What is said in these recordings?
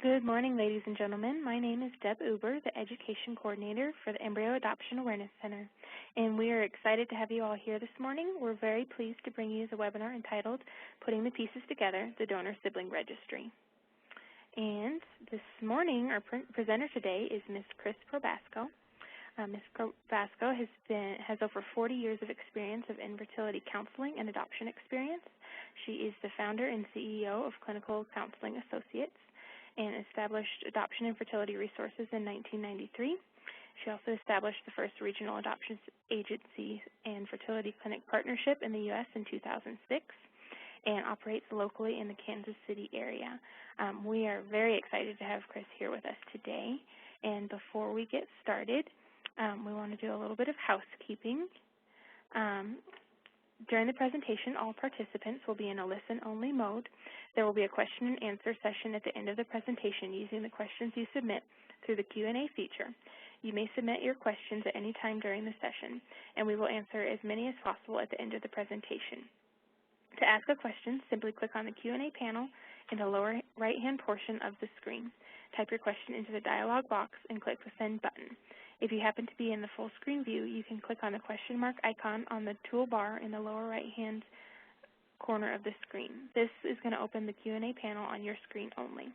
Good morning, ladies and gentlemen. My name is Deb Uber, the Education Coordinator for the Embryo Adoption Awareness Center, and we are excited to have you all here this morning. We're very pleased to bring you the webinar entitled Putting the Pieces Together, the Donor-Sibling Registry. And this morning, our presenter today is Ms. Chris Probasco. Ms. Probasco has over 40 years of experience of infertility counseling and adoption experience. She is the founder and CEO of Clinical Counseling Associates and established Adoption and Fertility Resources in 1993. She also established the first regional adoption agency and fertility clinic partnership in the U.S. in 2006 and operates locally in the Kansas City area. We are very excited to have Chris here with us today. And before we get started, we want to do a little bit of housekeeping. During the presentation, all participants will be in a listen-only mode. There will be a question and answer session at the end of the presentation using the questions you submit through the Q&A feature. You may submit your questions at any time during the session, and we will answer as many as possible at the end of the presentation. To ask a question, simply click on the Q&A panel in the lower right-hand portion of the screen. Type your question into the dialog box and click the send button. If you happen to be in the full screen view, you can click on the question mark icon on the toolbar in the lower right-hand corner of the screen. This is going to open the Q&A panel on your screen only.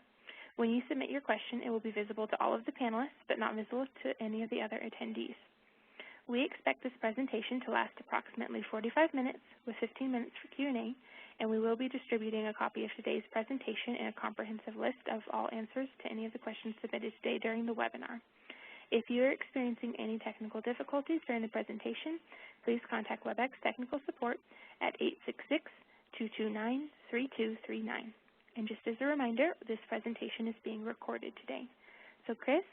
When you submit your question, it will be visible to all of the panelists, but not visible to any of the other attendees. We expect this presentation to last approximately 45 minutes with 15 minutes for Q&A, and we will be distributing a copy of today's presentation and a comprehensive list of all answers to any of the questions submitted today during the webinar. If you are experiencing any technical difficulties during the presentation, please contact WebEx Technical Support at 866-229-3239. And just as a reminder, this presentation is being recorded today. So Chris,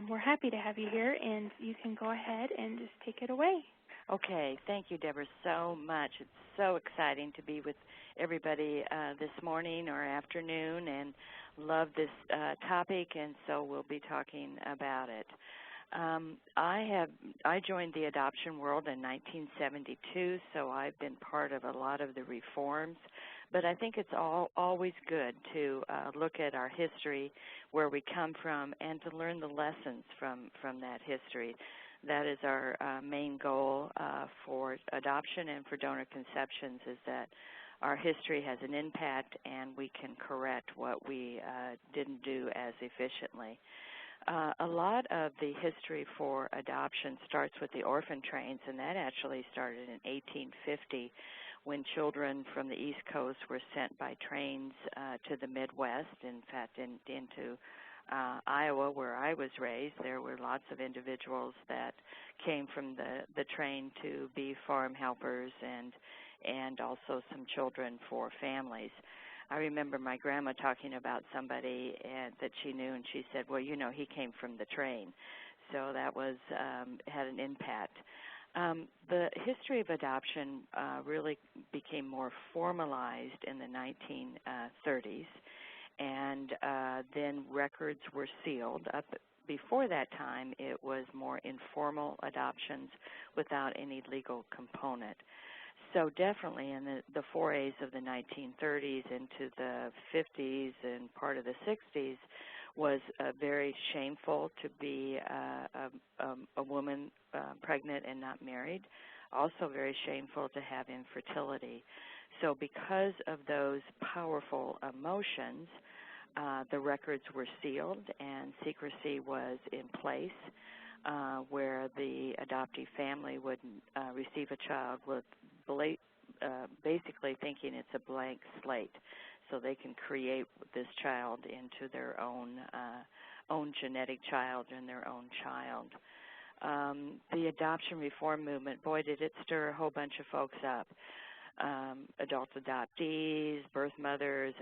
we're happy to have you here, and you can go ahead and just take it away. Okay, thank you, Deborah, so much. It's so exciting to be with everybody this morning or afternoon, and love this topic, and so we'll be talking about it. I joined the adoption world in 1972, so I've been part of a lot of the reforms. But I think it's always good to look at our history, where we come from, and to learn the lessons from that history. That is our main goal for adoption and for donor conceptions, is that our history has an impact and we can correct what we didn't do as efficiently. A lot of the history for adoption starts with the orphan trains, and that actually started in 1850 when children from the East Coast were sent by trains to the Midwest. In fact, into Iowa, where I was raised, there were lots of individuals that came from the train to be farm helpers and also some children for families. I remember my grandma talking about somebody that she knew, and she said, well, you know, he came from the train. So that was had an impact. The history of adoption really became more formalized in the 1930s, and then records were sealed. Up before that time, it was more informal adoptions without any legal component. So definitely in the forays of the 1930s into the 50s and part of the 60s was very shameful to be a woman pregnant and not married. Also very shameful to have infertility. So because of those powerful emotions, the records were sealed and secrecy was in place, where the adoptee family would receive a child with basically thinking it's a blank slate, so they can create this child into their own genetic child and their own child. The adoption reform movement, boy, did it stir a whole bunch of folks up. Adult adoptees, birth mothers,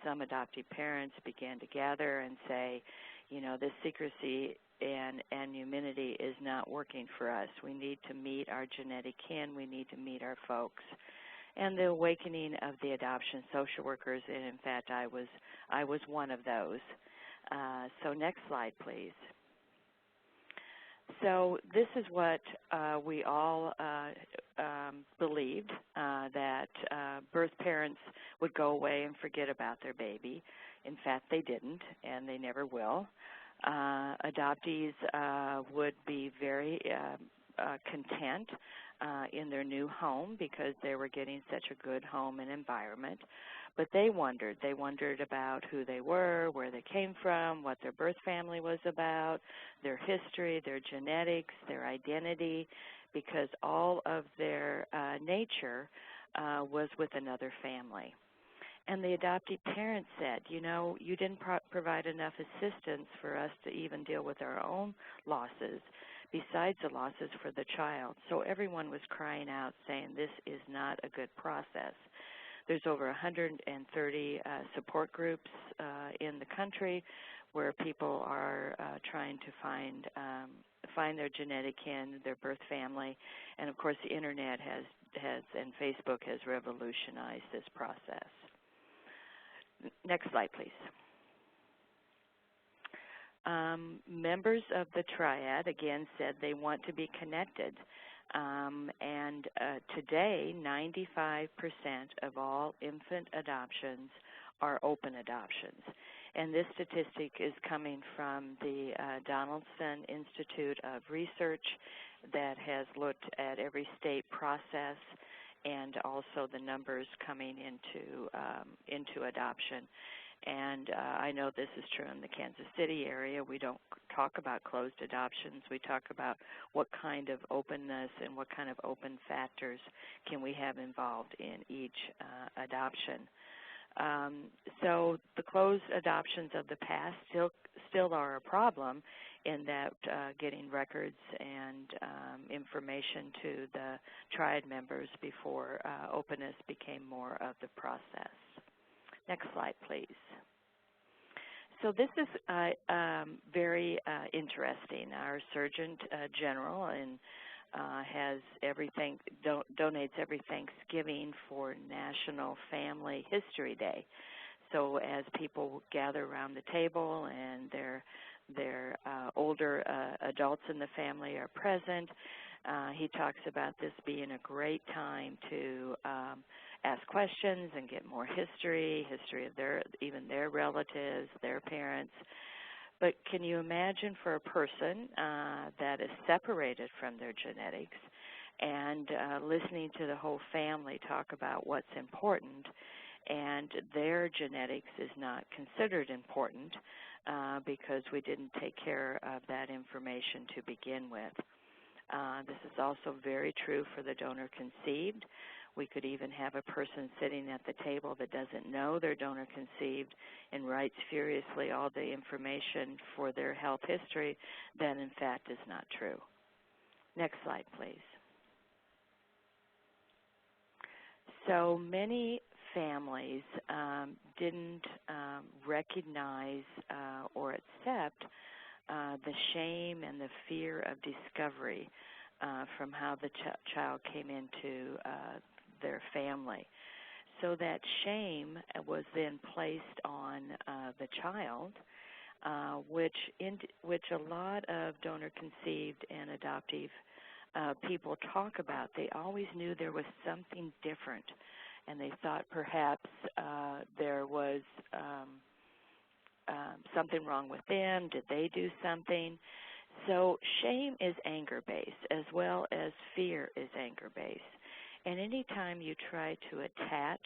some adoptive parents began to gather and say, you know, this secrecy and anonymity is not working for us. We need to meet our genetic kin. We need to meet our folks. And the awakening of the adoption social workers, and in fact, I was one of those. So next slide, please. So this is what we all believed that birth parents would go away and forget about their baby. In fact, they didn't, and they never will. Adoptees would be very content in their new home because they were getting such a good home and environment. But they wondered. They wondered about who they were, where they came from, what their birth family was about, their history, their genetics, their identity, because all of their nature was with another family. And the adoptive parents said, you know, you didn't provide enough assistance for us to even deal with our own losses, besides the losses for the child. So everyone was crying out saying this is not a good process. There's over 130 support groups in the country where people are trying to find their genetic kin, their birth family, and of course the internet has and Facebook has revolutionized this process. Next slide, please. Members of the triad, again, said they want to be connected. And today, 95% of all infant adoptions are open adoptions. And this statistic is coming from the Donaldson Institute of Research that has looked at every state process and also the numbers coming into adoption. And I know this is true in the Kansas City area. We don't talk about closed adoptions. We talk about what kind of openness and what kind of open factors can we have involved in each adoption. So the closed adoptions of the past still are a problem in that getting records and information to the triad members before openness became more of the process. Next slide, please. So this is very interesting. Our Surgeon General has donates every Thanksgiving for National Family History Day. So as people gather around the table and their older adults in the family are present, he talks about this being a great time to ask questions and get more history of their relatives, their parents. But can you imagine for a person that is separated from their genetics and listening to the whole family talk about what's important, and their genetics is not considered important because we didn't take care of that information to begin with. This is also very true for the donor conceived. We could even have a person sitting at the table that doesn't know they're donor conceived and writes furiously all the information for their health history that in fact is not true. Next slide, please. So many families didn't recognize or accept the shame and the fear of discovery from how the child came into their family. So that shame was then placed on the child, which a lot of donor-conceived and adoptive people talk about. They always knew there was something different, and they thought perhaps there was something wrong with them. Did they do something? So shame is anger-based as well as fear is anger-based. And any time you try to attach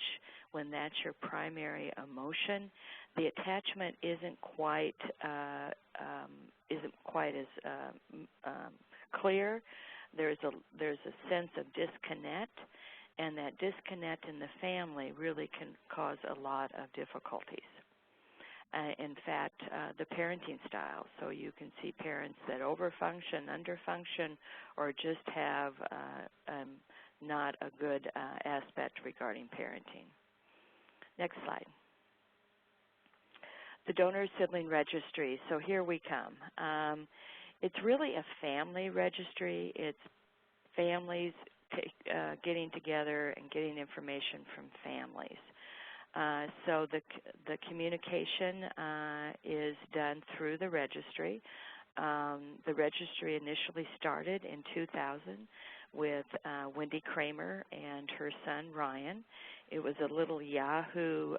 when that's your primary emotion, the attachment isn't quite as clear. There's a sense of disconnect, and that disconnect in the family really can cause a lot of difficulties. In fact, the parenting style. So you can see parents that overfunction, underfunction, or just have not a good aspect regarding parenting. Next slide. The Donor Sibling Registry. So here we come. It's really a family registry. It's families getting together and getting information from families. So the communication is done through the registry. The registry initially started in 2000 with Wendy Kramer and her son Ryan. It was a little Yahoo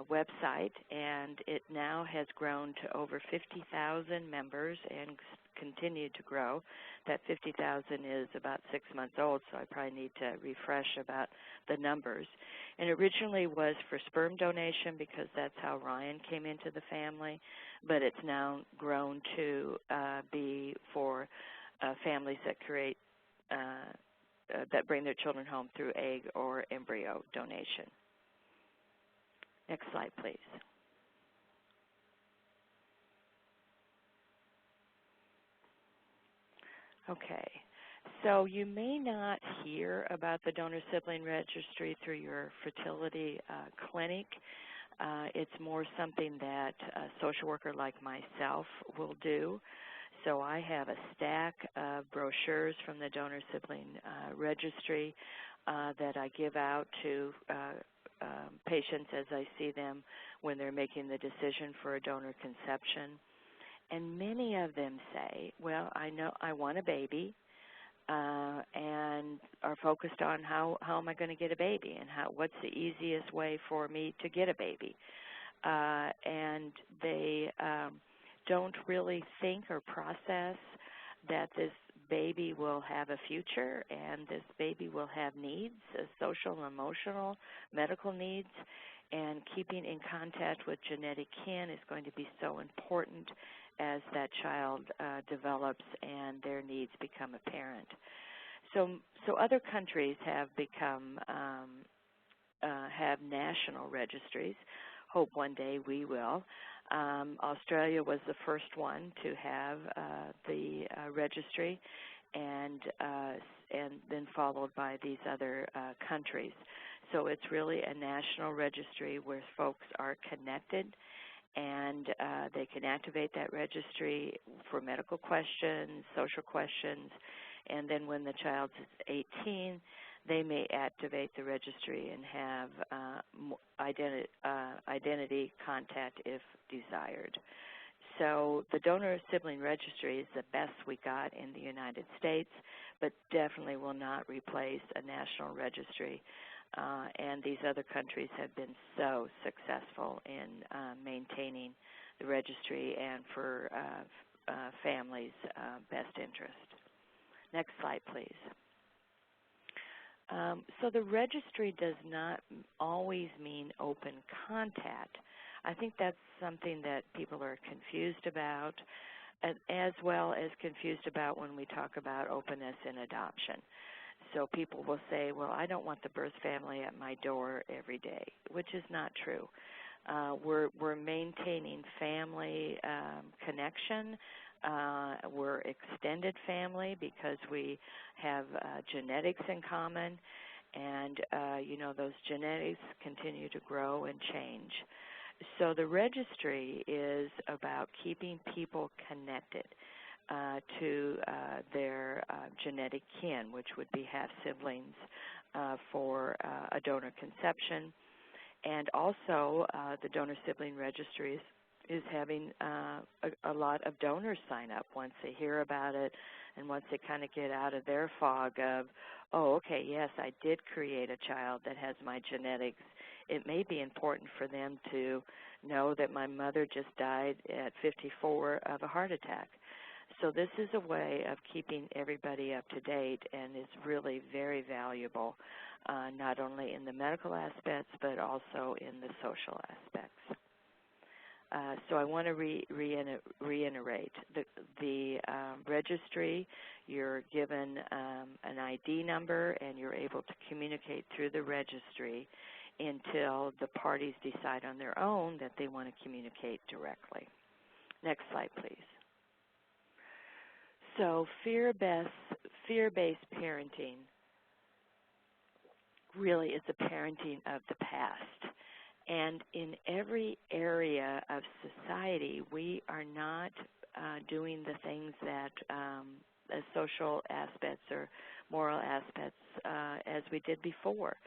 website, and it now has grown to over 50,000 members and continued to grow. That 50,000 is about 6 months old, so I probably need to refresh about the numbers. And originally was for sperm donation because that's how Ryan came into the family, but it's now grown to be for families that create that bring their children home through egg or embryo donation. Next slide, please. Okay, so you may not hear about the donor sibling registry through your fertility clinic. It's more something that a social worker like myself will do. So I have a stack of brochures from the donor sibling registry that I give out to patients as I see them when they're making the decision for a donor conception. And many of them say, well, I know I want a baby, and are focused on how am I going to get a baby and what's the easiest way for me to get a baby. And they don't really think or process that this baby will have a future and this baby will have needs, social, emotional, medical needs, and keeping in contact with genetic kin is going to be so important as that child develops and their needs become apparent. So other countries have become have national registries. Hope one day we will. Australia was the first one to have the registry, and then followed by these other countries. So it's really a national registry where folks are connected, and they can activate that registry for medical questions, social questions, and then when the child is 18, they may activate the registry and have identity contact if desired. So the donor sibling registry is the best we got in the United States, but definitely will not replace a national registry. And these other countries have been so successful in maintaining the registry and for families' best interest. Next slide, please. So the registry does not always mean open contact. I think that's something that people are confused about, as well as confused about when we talk about openness in adoption. So people will say, well, I don't want the birth family at my door every day, which is not true. We're maintaining family connection. We're extended family because we have genetics in common, and those genetics continue to grow and change. So the registry is about keeping people connected to their genetic kin, which would be half-siblings for a donor conception. And also the donor sibling registry is having a lot of donors sign up once they hear about it and once they kind of get out of their fog of, oh, okay, yes, I did create a child that has my genetics. It may be important for them to know that my mother just died at 54 of a heart attack. So this is a way of keeping everybody up to date and is really very valuable, not only in the medical aspects but also in the social aspects. So I want to reiterate the registry. You're given an ID number, and you're able to communicate through the registry until the parties decide on their own that they want to communicate directly. Next slide, please. So fear-based parenting really is the parenting of the past. And in every area of society, we are not doing the things that as social aspects or moral aspects as we did before.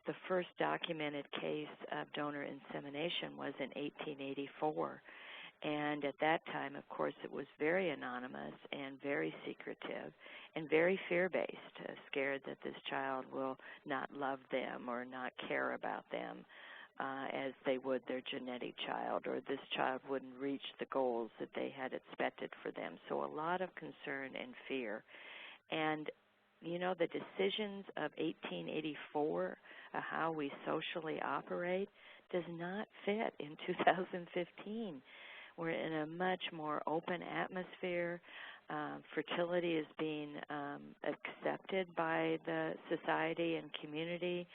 The first documented case of donor insemination was in 1884. And at that time, of course, it was very anonymous and very secretive and very fear-based, scared that this child will not love them or not care about them as they would their genetic child, or this child wouldn't reach the goals that they had expected for them. So a lot of concern and fear. And, you know, the decisions of 1884, how we socially operate, does not fit in 2015. We're in a much more open atmosphere. Fertility is being accepted by the society and community,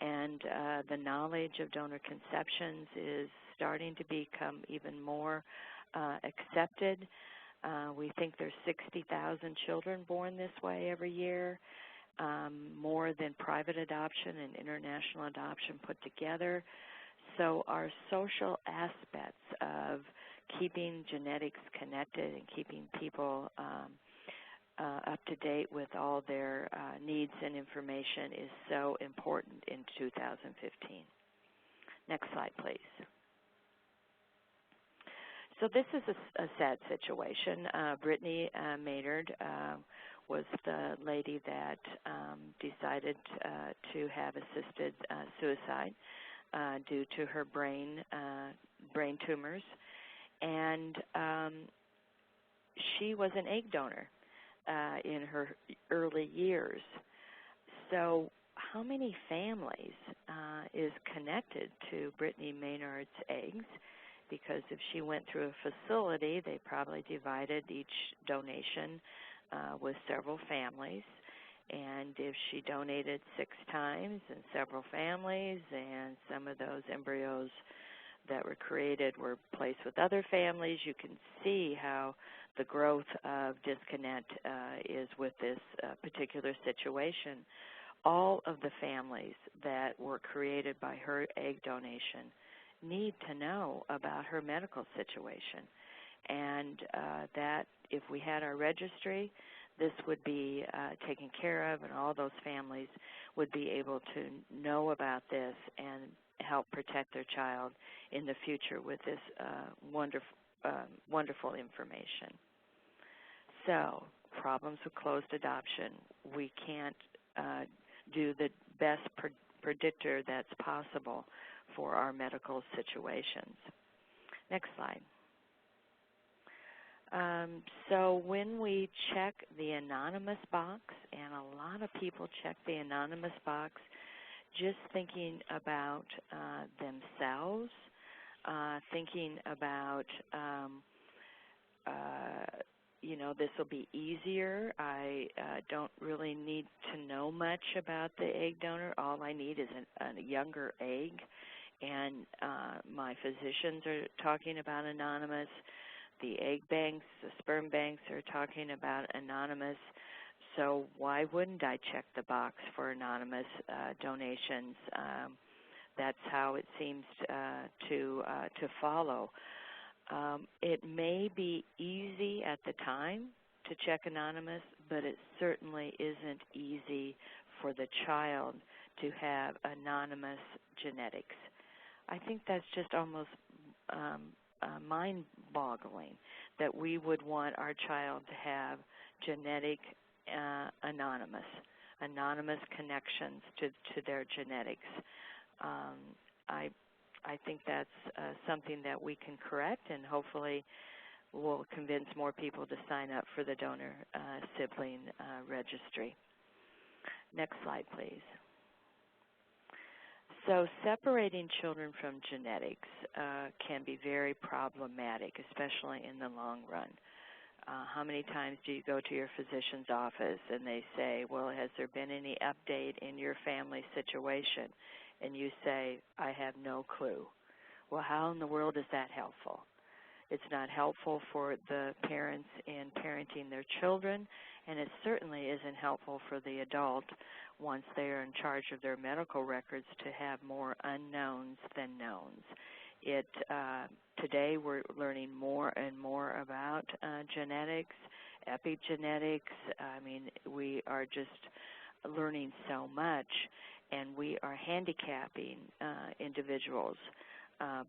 and the knowledge of donor conceptions is starting to become even more accepted. We think there's 60,000 children born this way every year, more than private adoption and international adoption put together. So our social aspects of keeping genetics connected and keeping people up to date with all their needs and information is so important in 2015. Next slide, please. So this is a sad situation. Brittany Maynard was the lady that decided to have assisted suicide due to her brain tumors, and she was an egg donor in her early years. So how many families is connected to Brittany Maynard's eggs? Because if she went through a facility, they probably divided each donation with several families. And if she donated 6 times in several families, and some of those embryos that were created were placed with other families, you can see how the growth of disconnect is with this particular situation. All of the families that were created by her egg donation need to know about her medical situation, and that if we had our registry, this would be taken care of, and all those families would be able to know about this and help protect their child in the future with this wonderful information. So, problems with closed adoption. We can't do the best predictor that's possible for our medical situations. Next slide. So when we check the anonymous box, and a lot of people check the anonymous box just thinking about themselves, thinking about, this will be easier. I don't really need to know much about the egg donor. All I need is a younger egg, and my physicians are talking about anonymous. The egg banks, the sperm banks are talking about anonymous. So why wouldn't I check the box for anonymous donations? That's how it seems to follow. It may be easy at the time to check anonymous, but it certainly isn't easy for the child to have anonymous genetics. I think that's just almost mind-boggling that we would want our child to have genetic anonymous connections to their genetics. I think that's something that we can correct, and hopefully will convince more people to sign up for the donor sibling registry. Next slide, please. So separating children from genetics can be very problematic, especially in the long run. How many times do you go to your physician's office and they say, well, has there been any update in your family situation? And you say, I have no clue. Well, how in the world is that helpful? It's not helpful for the parents in parenting their children, and it certainly isn't helpful for the adult once they are in charge of their medical records to have more unknowns than knowns. Today we're learning more and more about genetics, epigenetics. I mean, we are just learning so much, and we are handicapping individuals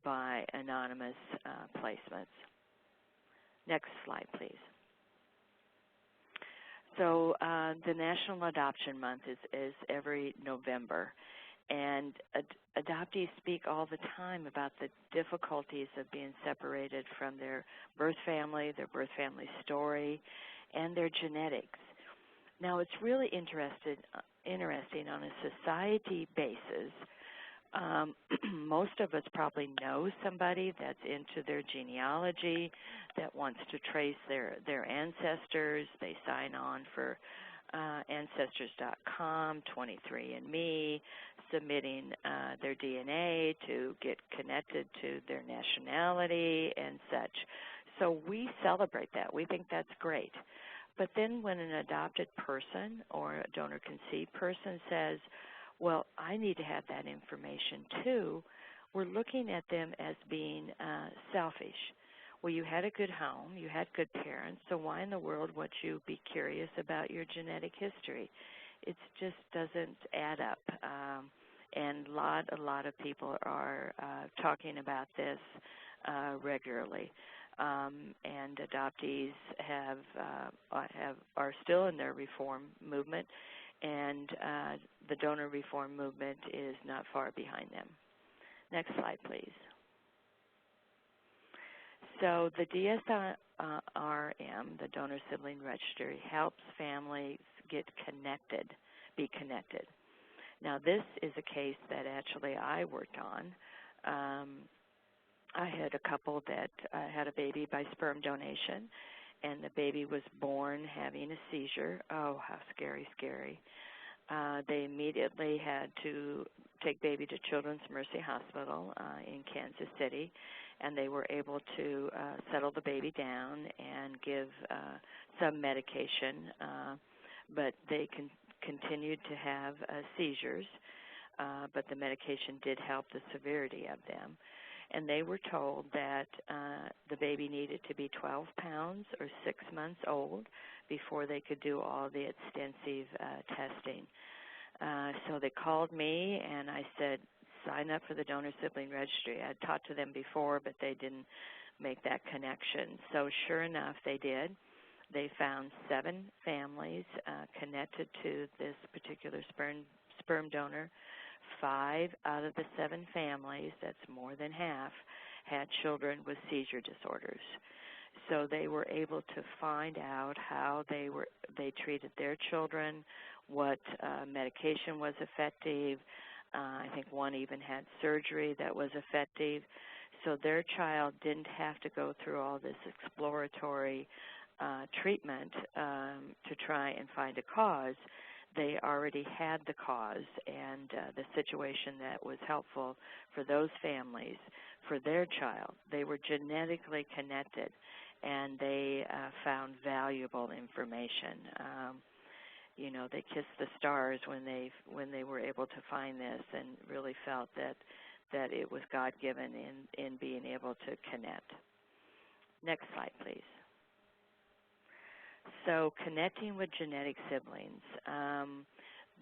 by anonymous placements. Next slide, please. So the National Adoption Month is every November, and adoptees speak all the time about the difficulties of being separated from their birth family story, and their genetics. Now, it's really interesting on a society basis. Most of us probably know somebody that's into their genealogy, that wants to trace their ancestors. They sign on for Ancestors.com, 23andMe, submitting their DNA to get connected to their nationality and such. So we celebrate that. We think that's great. But then when an adopted person or a donor-conceived person says, well, I need to have that information too, we're looking at them as being selfish. Well, you had a good home, you had good parents, so why in the world would you be curious about your genetic history? It just doesn't add up. And a lot of people are talking about this regularly. And adoptees are still in their reform movement, and the donor reform movement is not far behind them. Next slide, please. So the DSRM, the Donor Sibling Registry, helps families be connected. Now, this is a case that actually I worked on. I had a couple that had a baby by sperm donation, and the baby was born having a seizure. Oh, how scary. They immediately had to take baby to Children's Mercy Hospital in Kansas City, and they were able to settle the baby down and give some medication, but they continued to have seizures, but the medication did help the severity of them. And they were told that the baby needed to be 12 pounds or 6 months old before they could do all the extensive testing. So they called me, and I said, sign up for the Donor Sibling Registry. I had talked to them before, but they didn't make that connection. So sure enough, they did. They found 7 families connected to this particular sperm donor. 5 out of the 7 families, that's more than half, had children with seizure disorders. So they were able to find out how they treated their children, what medication was effective. I think one even had surgery that was effective. So their child didn't have to go through all this exploratory treatment to try and find a cause. They already had the cause and the situation that was helpful for those families, for their child. They were genetically connected, and they found valuable information. They kissed the stars when they were able to find this, and really felt that it was God-given in being able to connect. Next slide, please. So connecting with genetic siblings,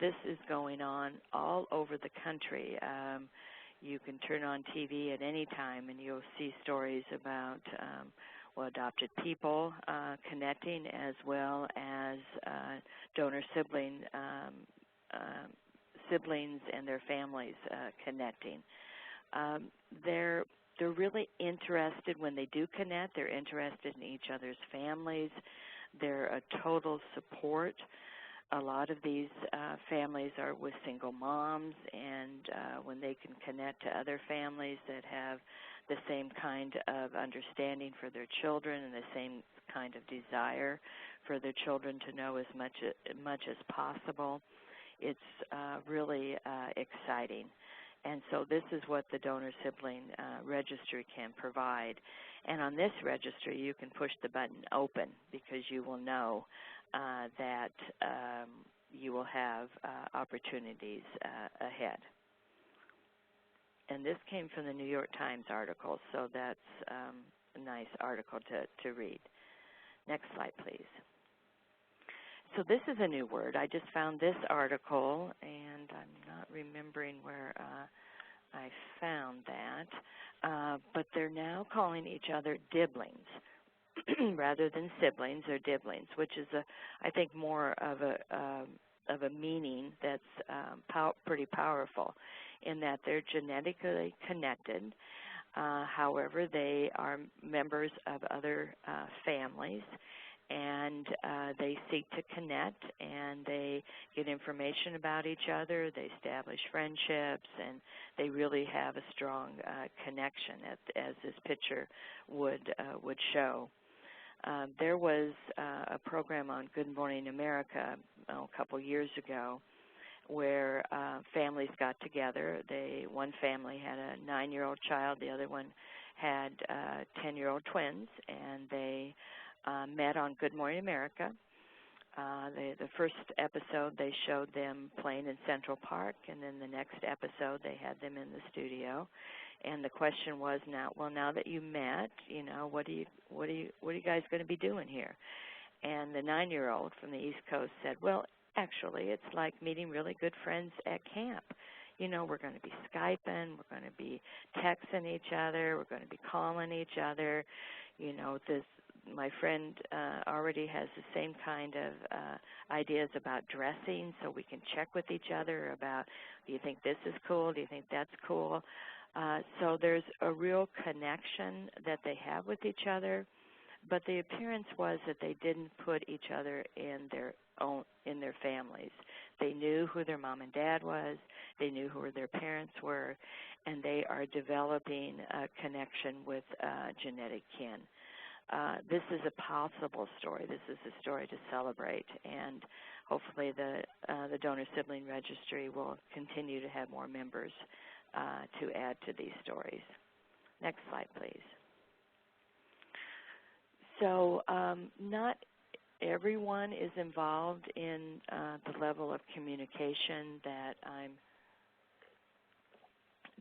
this is going on all over the country. You can turn on TV at any time and you'll see stories about adopted people connecting, as well as donor siblings and their families connecting. They're really interested when they do connect. They're interested in each other's families. They're a total support. A lot of these families are with single moms, and when they can connect to other families that have the same kind of understanding for their children and the same kind of desire for their children to know as much as possible, it's really exciting. And so this is what the Donor Sibling Registry can provide. And on this registry, you can push the button open, because you will know that you will have opportunities ahead. And this came from the New York Times article, so that's a nice article to read. Next slide, please. So this is a new word. I just found this article, and I'm not remembering where I found that, but they're now calling each other diblings. rather than siblings or diblings, which is, I think, more of a meaning that's pretty powerful in that they're genetically connected. However, they are members of other families, and they seek to connect, and they get information about each other. They establish friendships, and they really have a strong connection, as this picture would show. There was a program on Good Morning America a couple years ago where families got together. One family had a 9-year-old child, the other one had 10-year-old twins, and they met on Good Morning America. The first episode, they showed them playing in Central Park, and then the next episode, they had them in the studio. And the question was, now that you met, what are you guys going to be doing here? And the 9-year-old from the East Coast said, well, actually, it's like meeting really good friends at camp. We're going to be Skyping, we're going to be texting each other, we're going to be calling each other. My friend already has the same kind of ideas about dressing, so we can check with each other about, do you think this is cool? Do you think that's cool? So there's a real connection that they have with each other, but the appearance was that they didn't put each other in their families. They knew who their mom and dad was, they knew who their parents were, and they are developing a connection with genetic kin. This is a possible story. This is a story to celebrate, and hopefully the Donor Sibling Registry will continue to have more members to add to these stories. Next slide, please. So not everyone is involved in the level of communication that I'm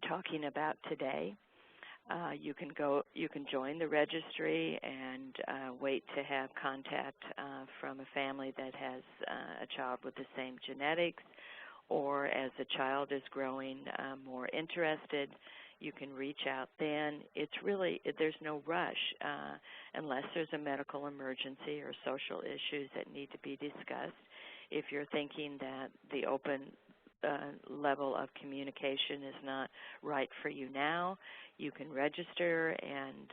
talking about today. You can join the registry and wait to have contact from a family that has a child with the same genetics, or as the child is growing more interested, you can reach out then. There's no rush unless there's a medical emergency or social issues that need to be discussed. If you're thinking that the open level of communication is not right for you now, you can register and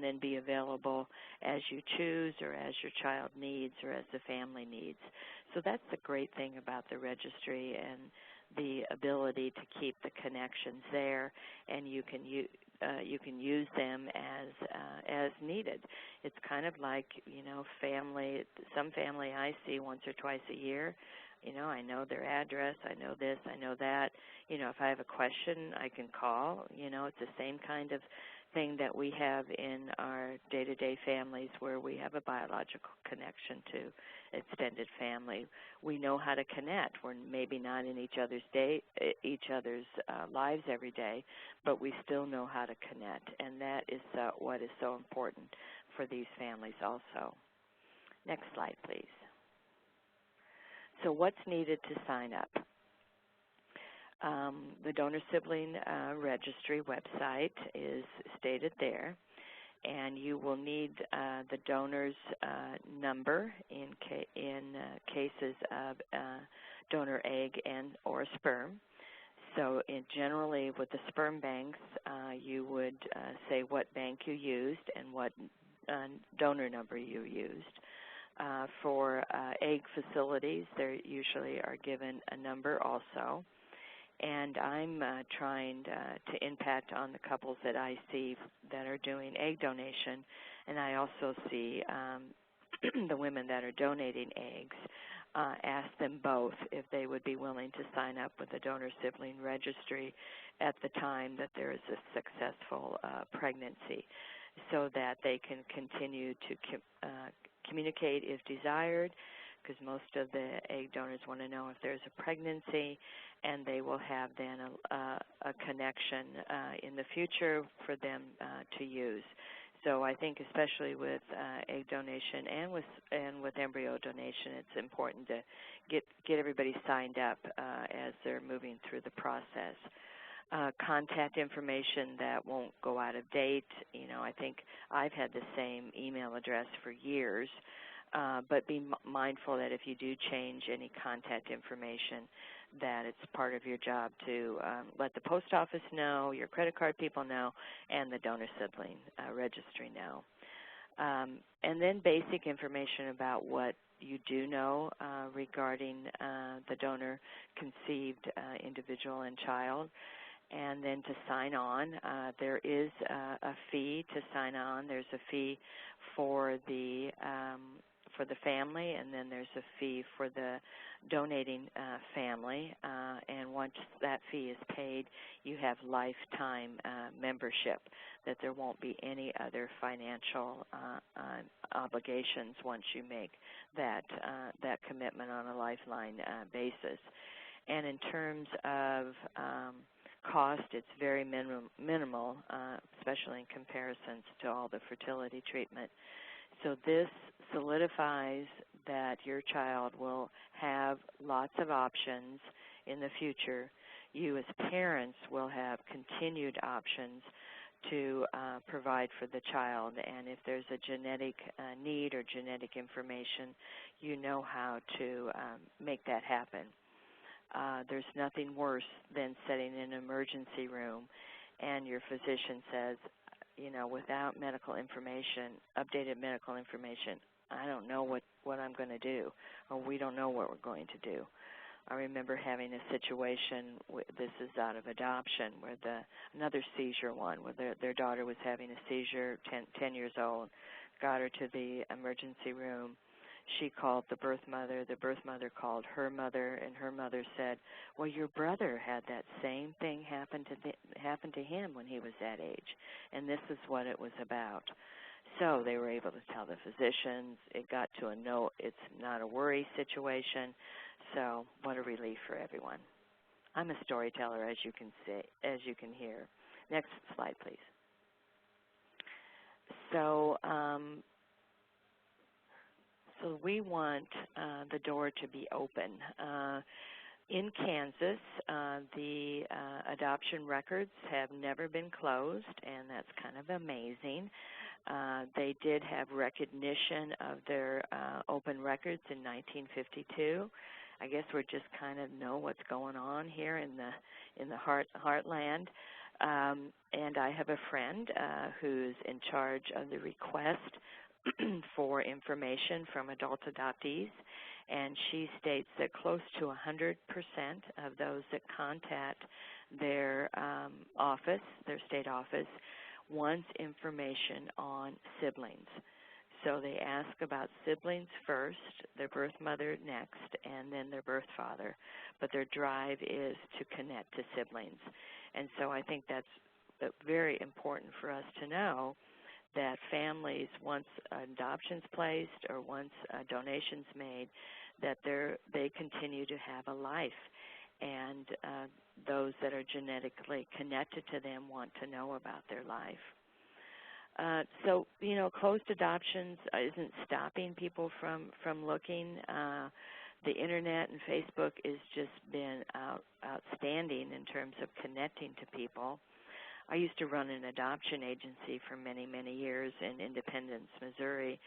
then be available as you choose, or as your child needs, or as the family needs. So that's the great thing about the registry, and the ability to keep the connections there, and you can use them as needed. It's kind of like family. Some family I see once or twice a year. I know their address, I know this, I know that. If I have a question, I can call. It's the same kind of thing that we have in our day-to-day families, where we have a biological connection to extended family. We know how to connect. We're maybe not in each other's lives every day, but we still know how to connect, and that is what is so important for these families also. Next slide, please. So what's needed to sign up? The Donor Sibling Registry website is stated there, and you will need the donor's number in cases of donor egg and or sperm. So generally with the sperm banks, you would say what bank you used and what donor number you used. For egg facilities, they usually are given a number also. And I'm trying to impact on the couples that I see that are doing egg donation, and I also see the women that are donating eggs. Ask them both if they would be willing to sign up with the Donor Sibling Registry at the time that there is a successful pregnancy, so that they can continue to communicate if desired, because most of the egg donors want to know if there's a pregnancy, and they will have then a connection in the future for them to use. So I think especially with egg donation and with embryo donation, it's important to get everybody signed up as they're moving through the process. contact information that won't go out of date. You know, I think I've had the same email address for years, but be mindful that if you do change any contact information, that it's part of your job to let the post office know, your credit card people know, and the donor sibling registry know. And then basic information about what you do know regarding the donor conceived individual and child. And then to sign on, there is a fee to sign on. There's a fee for the family, and then there's a fee for the donating family. And once that fee is paid, you have lifetime membership, that there won't be any other financial obligations once you make that commitment on a lifeline basis. And in terms of cost, it's very minimal, especially in comparisons to all the fertility treatment. So this solidifies that your child will have lots of options in the future. You as parents will have continued options to provide for the child, and if there's a genetic need or genetic information, you know how to make that happen. There's nothing worse than sitting in an emergency room and your physician says, you know, without medical information, updated medical information, I don't know what I'm going to do, or we don't know what we're going to do. I remember having a situation, this is out of adoption, where another seizure one, where their daughter was having a seizure, 10 years old, got her to the emergency room. She called the birth mother called her mother, and her mother said, well, your brother had that same thing happen to him when he was that age, and this is what it was about. So they were able to tell the physicians. It got to a no, it's not a worry situation. So what a relief for everyone. I'm a storyteller, as you can hear. Next slide, please. So we want the door to be open. In Kansas, the adoption records have never been closed, and that's kind of amazing. They did have recognition of their open records in 1952. I guess we just kind of know what's going on here in the heartland. And I have a friend who's in charge of the request for information from adult adoptees, and she states that close to 100% of those that contact their office, their state office, wants information on siblings. So they ask about siblings first, their birth mother next, and then their birth father. But their drive is to connect to siblings. And so I think that's very important for us to know, that families, once adoption's placed or once donations made, that they continue to have a life. And those that are genetically connected to them want to know about their life. So, you know, closed adoptions isn't stopping people from looking. The Internet and Facebook has just been outstanding in terms of connecting to people. I used to run an adoption agency for many, many years in Independence, Missouri,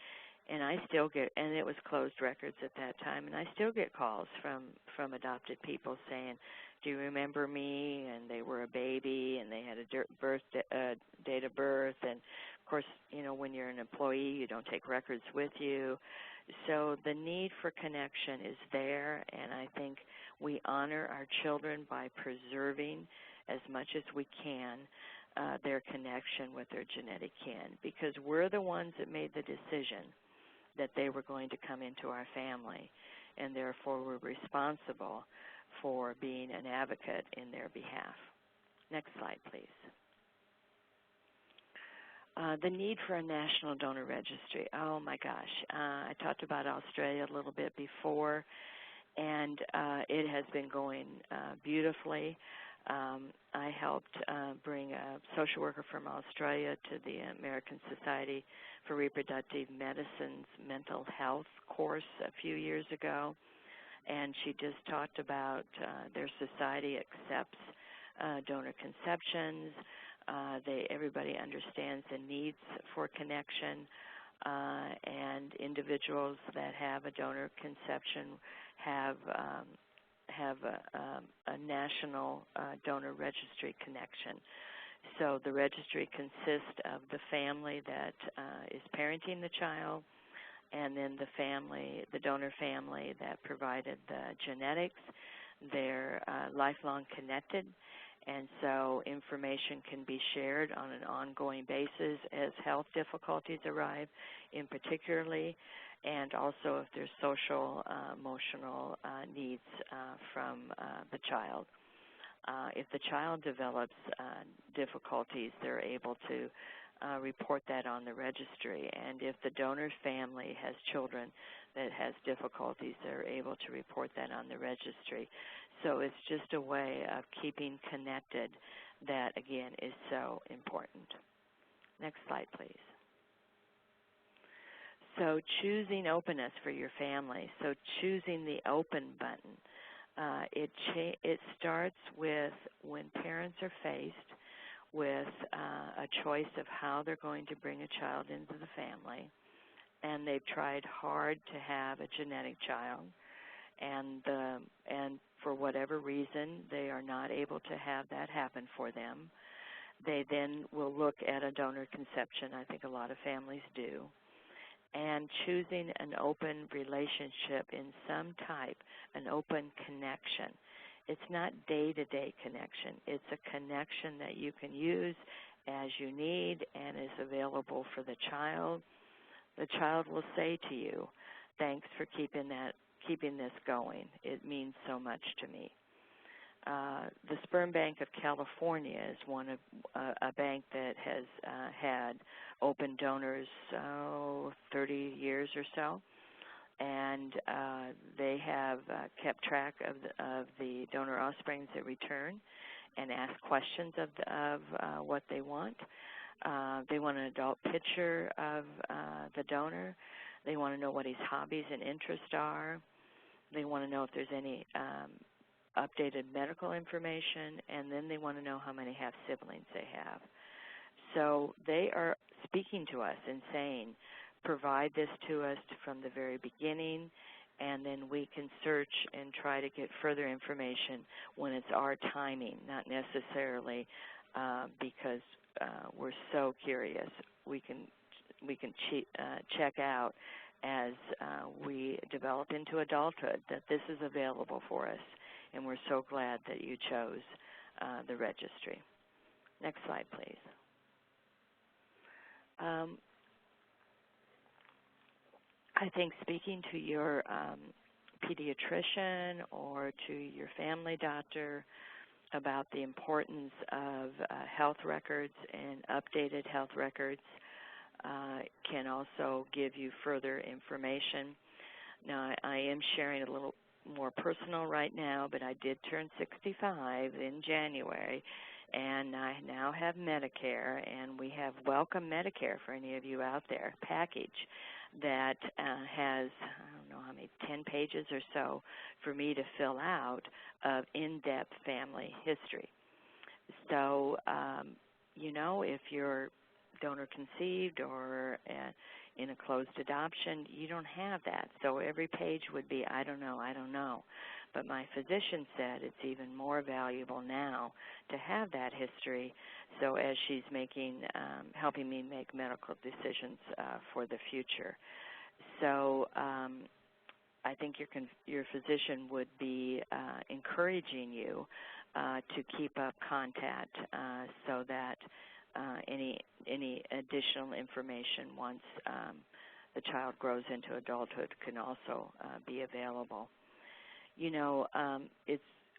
and I still get, and it was closed records at that time, and I still get calls from adopted people saying, do you remember me? And they were a baby, and they had a date of birth, and of course, you know, when you're an employee, you don't take records with you. So the need for connection is there, and I think we honor our children by preserving as much as we can their connection with their genetic kin, because we're the ones that made the decision that they were going to come into our family, and therefore we're responsible for being an advocate in their behalf. Next slide, please. The need for a national donor registry. Oh, my gosh. I talked about Australia a little bit before, and it has been going beautifully. I helped bring a social worker from Australia to the American Society for Reproductive Medicine's mental health course a few years ago, and she just talked about their society accepts donor conceptions. Everybody understands the needs for connection, and individuals that have a donor conception have a national donor registry connection. So the registry consists of the family that is parenting the child, and then the donor family that provided the genetics. They're lifelong connected, and so information can be shared on an ongoing basis as health difficulties arrive, in particularly, and also if there's social, emotional needs from the child. If the child develops difficulties, they're able to report that on the registry. And if the donor family has children that has difficulties, they're able to report that on the registry. So it's just a way of keeping connected that, again, is so important. Next slide, please. So choosing openness for your family. So choosing the open button. It starts with when parents are faced with a choice of how they're going to bring a child into the family, and they've tried hard to have a genetic child, and for whatever reason they are not able to have that happen for them. They then will look at a donor conception. I think a lot of families do. And choosing an open relationship in some type, an open connection. It's not day-to-day connection. It's a connection that you can use as you need and is available for the child. The child will say to you, "Thanks for keeping this going. It means so much to me." The Sperm Bank of California is one of a bank that has had open donors 30 years or so, and they have kept track of the donor offsprings that return and ask questions of what they want. They want an adult picture of the donor. They want to know what his hobbies and interests are. They want to know if there's any updated medical information, and then they want to know how many half-siblings they have. So they are speaking to us and saying, provide this to us from the very beginning, and then we can search and try to get further information when it's our timing, not necessarily because we're so curious. We can check out as we develop into adulthood that this is available for us, and we're so glad that you chose the registry. Next slide, please. I think speaking to your pediatrician or to your family doctor about the importance of health records and updated health records can also give you further information. Now, I am sharing a little more personal right now, but I did turn 65 in January, and I now have Medicare, and we have Welcome Medicare for any of you out there package that has, I don't know how many, 10 pages or so for me to fill out of in-depth family history. So, if you're donor conceived or in a closed adoption, you don't have that. So every page would be, I don't know. But my physician said it's even more valuable now to have that history, so as she's helping me make medical decisions for the future. So I think your physician would be encouraging you to keep up contact so that any additional information once the child grows into adulthood can also be available.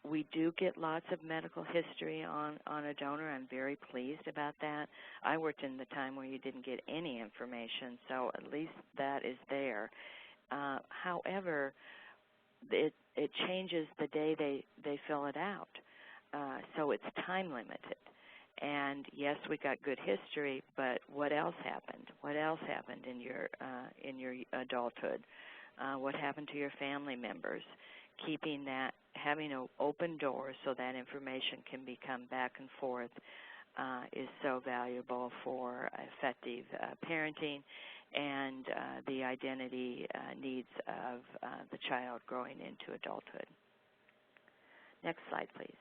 We do get lots of medical history on a donor. I'm very pleased about that. I worked in the time where you didn't get any information, so at least that is there. However, it changes the day they fill it out, so it's time limited. And yes, we got good history, but what else happened? What else happened in your adulthood? What happened to your family members? keeping that, having an open door so that information can become back and forth is so valuable for effective parenting and the identity needs of the child growing into adulthood. Next slide, please.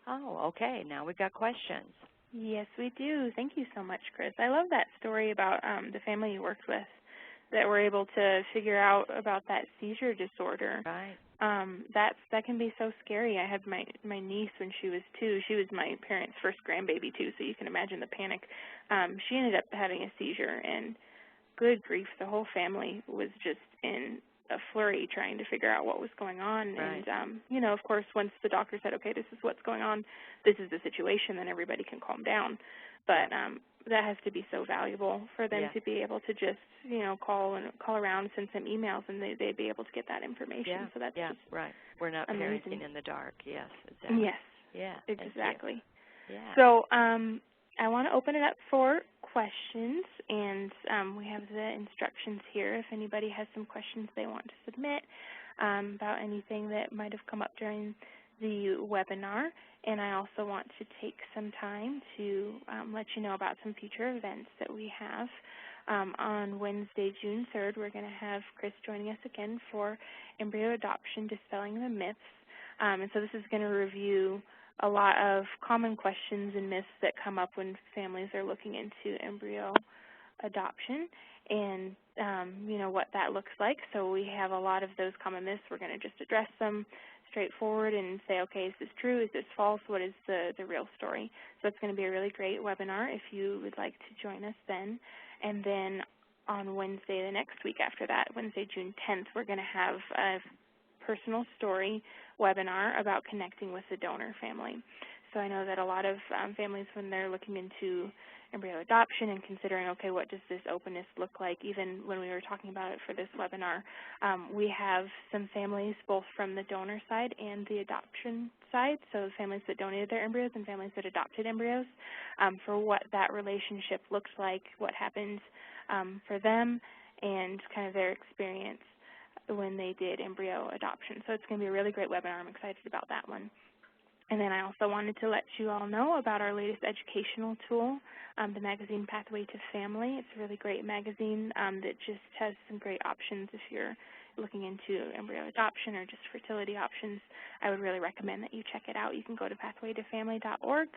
Oh, okay. Now we've got questions. Yes, we do. Thank you so much, Chris. I love that story about the family you worked with that were able to figure out about that seizure disorder. Right. That can be so scary. I had my niece when she was 2. She was my parents' first grandbaby too, so you can imagine the panic. She ended up having a seizure, and good grief, the whole family was just in a flurry trying to figure out what was going on. Right. And, you know, of course, once the doctor said, okay, this is what's going on, this is the situation, then everybody can calm down. But that has to be so valuable for them to be able to just, you know, call around, send some emails, and they'd be able to get that information. Yeah. So that's just right. We're not amazing. parenting in the dark. Yes, exactly. Yes. Yeah. Exactly. Yeah. So I want to open it up for questions, and we have the instructions here if anybody has some questions they want to submit about anything that might have come up during the webinar. And I also want to take some time to let you know about some future events that we have. On Wednesday, June 3rd, we're going to have Chris joining us again for Embryo Adoption, Dispelling the Myths. And so this is going to review a lot of common questions and myths that come up when families are looking into embryo adoption and, you know, what that looks like. So we have a lot of those common myths. We're going to just address them straightforward and say, okay, is this true? Is this false? What is the real story? So it's going to be a really great webinar if you would like to join us then. And then on Wednesday, the next week after that, Wednesday, June 10th, we're going to have a personal story webinar about connecting with the donor family. So I know that a lot of families, when they're looking into embryo adoption and considering, okay, what does this openness look like, even when we were talking about it for this webinar, we have some families both from the donor side and the adoption side, so families that donated their embryos and families that adopted embryos, for what that relationship looks like, what happens for them, and kind of their experience when they did embryo adoption. So it's going to be a really great webinar. I'm excited about that one. And then I also wanted to let you all know about our latest educational tool, the magazine Pathway to Family. It's a really great magazine that just has some great options if you're looking into embryo adoption or just fertility options. I would really recommend that you check it out. You can go to pathwaytofamily.org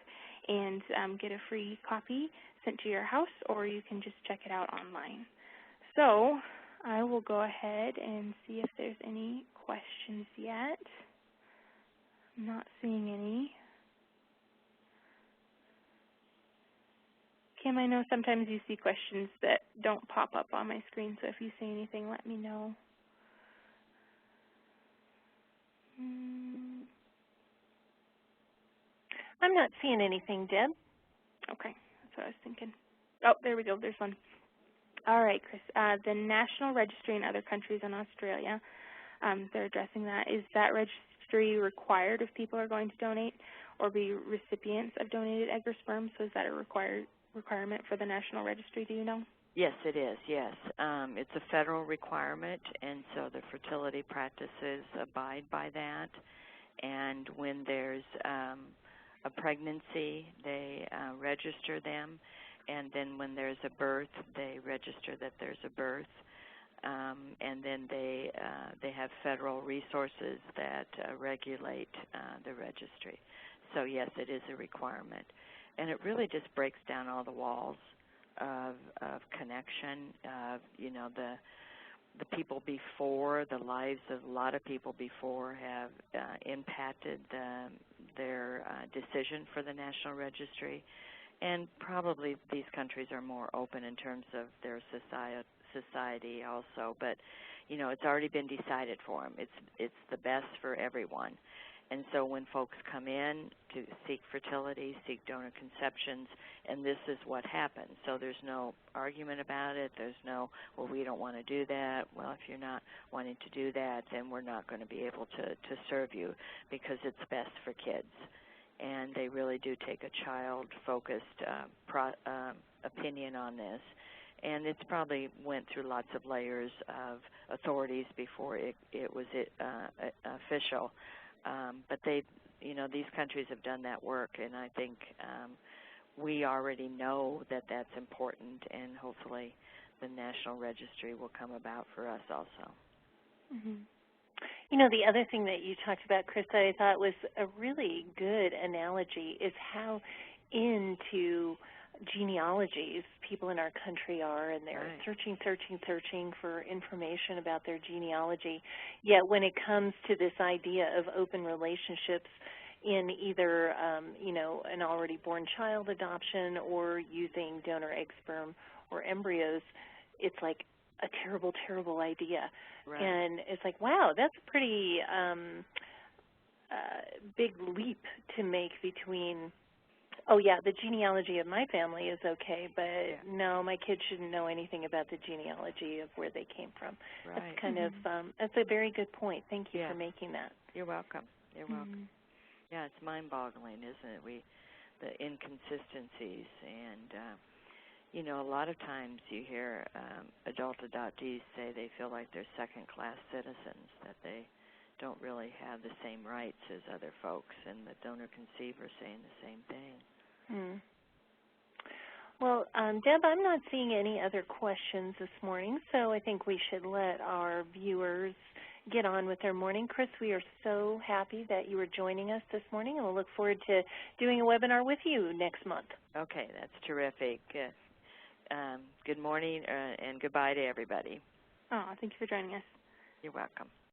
and get a free copy sent to your house, or you can just check it out online. So I will go ahead and see if there's any questions yet. I'm not seeing any. Kim, I know sometimes you see questions that don't pop up on my screen, so if you see anything, let me know. I'm not seeing anything, Deb. Okay, that's what I was thinking. Oh, there we go. There's one. All right, Chris. The National Registry in other countries in Australia, they're addressing that. Is that registry required if people are going to donate or be recipients of donated egg or sperm? So is that a requirement for the National Registry, do you know? Yes, it is, yes. It's a federal requirement, and so the fertility practices abide by that. And when there's a pregnancy, they register them. And then when there's a birth, they register that there's a birth. And then they have federal resources that regulate the registry. So, yes, it is a requirement. And it really just breaks down all the walls of connection, of, you know, the people before, the lives of a lot of people before have impacted their decision for the National Registry. And probably these countries are more open in terms of their society also. But, you know, it's already been decided for them. It's the best for everyone. And so when folks come in to seek fertility, seek donor conceptions, and this is what happens. So there's no argument about it. There's no, well, we don't want to do that. Well, if you're not wanting to do that, then we're not going to be able to serve you because it's best for kids. And they really do take a child-focused opinion on this. and it's probably went through lots of layers of authorities before it was official. But they, these countries have done that work, and I think we already know that that's important, and hopefully the National Registry will come about for us also. Mm-hmm. The other thing that you talked about, Chris, that I thought was a really good analogy is how into genealogies people in our country are, and they're searching for information about their genealogy. Yet when it comes to this idea of open relationships in either, an already born child adoption or using donor egg, sperm, or embryos, it's like a terrible, terrible idea. Right. And it's like, wow, that's a pretty big leap to make between, oh, yeah, the genealogy of my family is okay, but no, my kids shouldn't know anything about the genealogy of where they came from. Right. That's kind of, that's a very good point. Thank you for making that. You're welcome. You're welcome. Yeah, it's mind-boggling, isn't it? The inconsistencies, and a lot of times you hear adult adoptees say they feel like they're second-class citizens, that they don't really have the same rights as other folks, and the donor conceiver saying the same thing. Well, Deb, I'm not seeing any other questions this morning, so I think we should let our viewers get on with their morning. Chris, we are so happy that you were joining us this morning, and we'll look forward to doing a webinar with you next month. Okay, that's terrific. Good morning and goodbye to everybody. Oh, thank you for joining us. You're welcome.